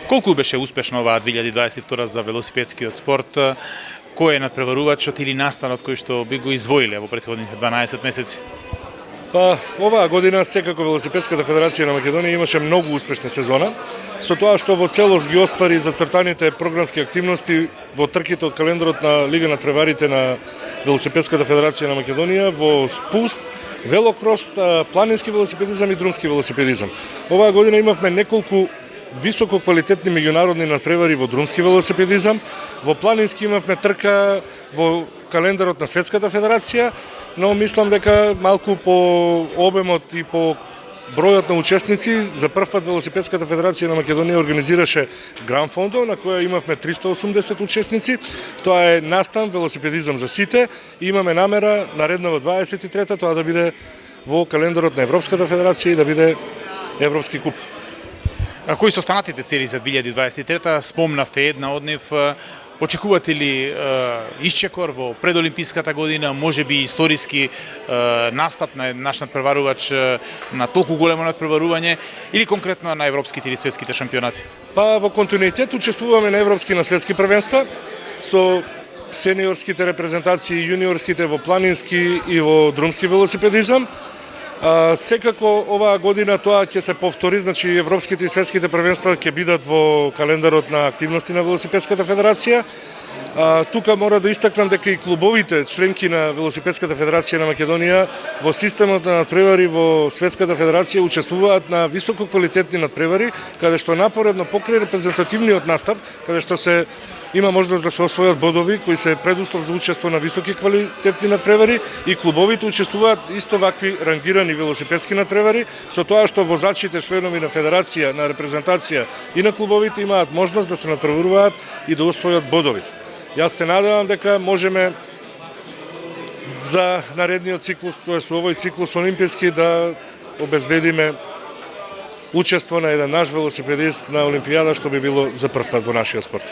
Колку беше успешна оваа 2022 за велосипедскиот спорт? Кој е надпреварувачот или настанот кој што би го извоиле во претходните 12 месеци? Па, оваа година секако Велосипедската федерација на Македонија имаше многу успешна сезона, со тоа што во целост ги оствари зацртаните програмски активности во трките од календарот на Лига на преварите на Велосипедската федерација на Македонија во спуст, велокрос, планински велосипедизам и друмски велосипедизам. Оваа година имавме неколку високо квалитетни меѓународни надпревари во друмски велосипедизам, во планински имавме трка во календарот на Светската федерација, но мислам дека малку по обемот и по бројот на учесници за прв пат Велосипедската федерација на Македонија организираше Гран Фондо на која имавме 380 учесници. Тоа е настан велосипедизам за сите и имаме намера нареднава 23-та тоа да биде во календарот на Европската федерација и да биде Европски куп. А кои се останатите цели за 2023-та? Спомнавте една од нив. Очекувате ли исчекор во предолимписката година, можеби историски настап на наш надпреварувач на толку големо надпреварување или конкретно на европските или светските шампионати? Па во континуитет учествуваме на европски и на светски првенства со сениорските репрезентации, јуниорските во планински и во друмски велосипедизам. Секако оваа година тоа ќе се повтори, значи европските и светските првенства ќе бидат во календарот на активности на Велосипедската федерација. Тука мора да истакнам дека и клубовите членки на Велосипедската федерација на Македонија во системот на надпревари во Светската федерација учествуваат на високо квалитетни надпревари, каде што напоредно покрај репрезентативниот настап, каде што се има можност да се освојат бодови кои се предуслов за учество на високи квалитетни надпревари и клубовите учествуваат исто вакви рангирани велосипедски надпревари, со тоа што возачите членови на федерација, на репрезентација и на клубовите имаат можност да се надпреваруваат и да освојат бодови. Јас се надевам дека можеме за наредниот циклус, тоест овој циклус олимписки, да обезбедиме учество на еден наш велосипедист на Олимпијада, што би било за прв пат во нашиот спорт.